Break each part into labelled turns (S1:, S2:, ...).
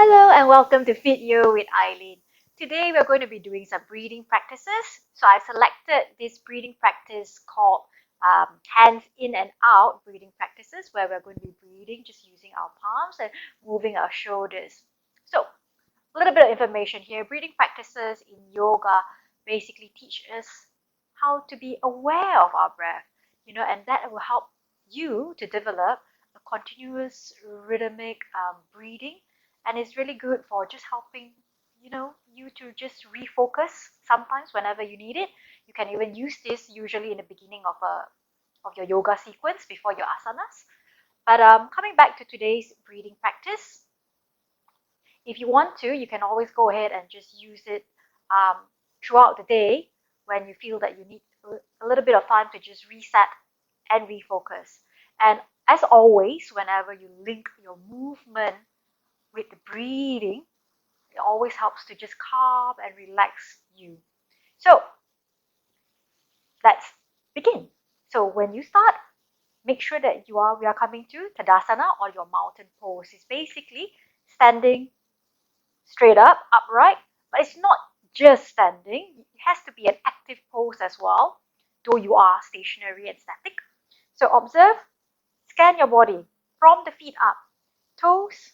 S1: Hello and welcome to Fit You with Eileen. Today we're going to be doing some breathing practices. So I selected this breathing practice called hands in and out breathing practices, where we're going to be breathing just using our palms and moving our shoulders. So a little bit of information here. Breathing practices in yoga basically teach us how to be aware of our breath, and that will help you to develop a continuous rhythmic breathing, and it's really good for just helping you to just refocus sometimes whenever you need it. You can even use this usually in the beginning of your yoga sequence before your asanas. But coming back to today's breathing practice, if you want to, you can always go ahead and just use it um, throughout the day when you feel that you need a little bit of time to just reset and refocus. And as always, whenever you link your movement with the breathing, it always helps to just calm and relax you. So let's begin. So when you start, make sure that we are coming to Tadasana, or your mountain pose. It's basically standing straight up, upright, but it's not just standing. It has to be an active pose as well, though you are stationary and static. So observe, scan your body from the feet up. Toes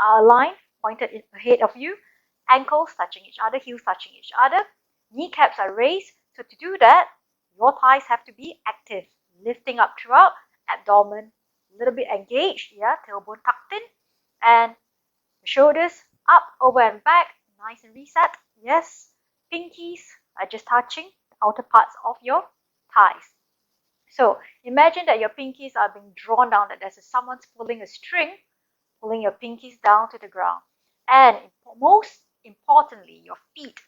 S1: are aligned, pointed ahead of you, ankles touching each other, heels touching each other, kneecaps are raised. So to do that, your thighs have to be active, lifting up throughout, abdomen a little bit engaged, tailbone tucked in, and the shoulders up, over and back, nice and reset. Yes, pinkies are just touching the outer parts of your thighs. So imagine that your pinkies are being drawn down, that there's someone's pulling a string, pulling your pinkies down to the ground. And most importantly, your feet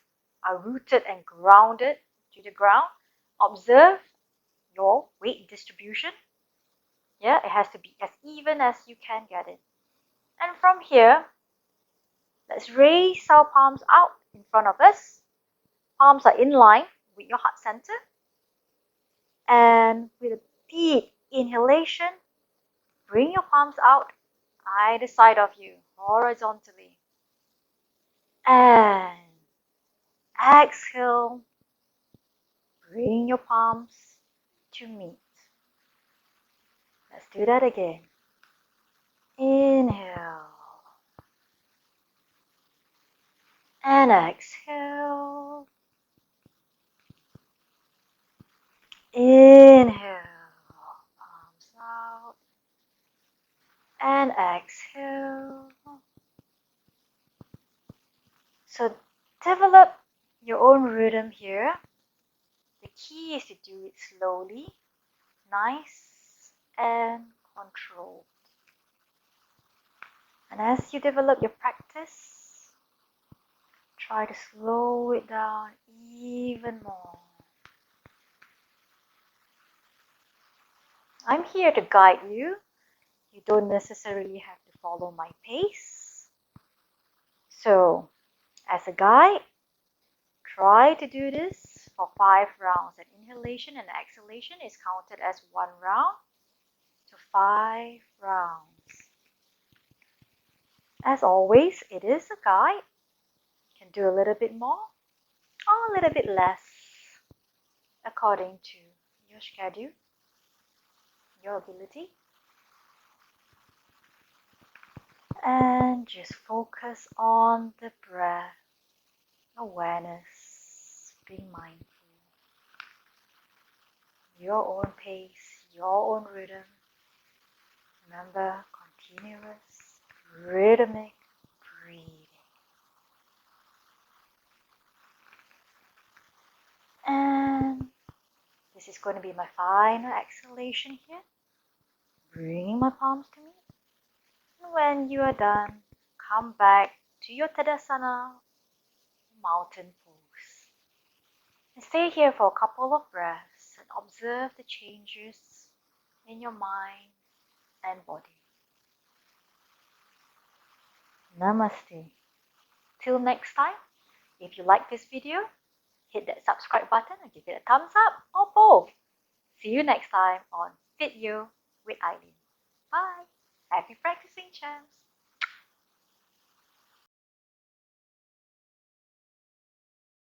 S1: are rooted and grounded to the ground. Observe your weight distribution. Yeah, it has to be as even as you can get it. And from here, let's raise our palms out in front of us. Palms are in line with your heart center. And with a deep inhalation, bring your palms out either side of you, horizontally. And exhale, bring your palms to meet. Let's do that again. Inhale. And exhale. Inhale, palms out. And exhale. So develop your own rhythm here. The key is to do it slowly, nice and controlled. And as you develop your practice, try to slow it down even more. I'm here to guide you. You don't necessarily have to follow my pace. So, as a guide, try to do this for 5 rounds. And inhalation and exhalation is counted as 1 round to 5 rounds. As always, it is a guide. You can do a little bit more or a little bit less according to your schedule, your ability. And just focus on the breath, awareness, being mindful. Your own pace, your own rhythm. Remember, continuous, rhythmic breathing. And this is going to be my final exhalation here. Bringing my palms to me. And when you are done, come back to your Tadasana, mountain pose. And stay here for a couple of breaths and observe the changes in your mind and body. Namaste. Till next time, if you like this video, hit that subscribe button and give it a thumbs up, or both. See you next time on Fit You with Eileen. Bye. Happy practicing, champs.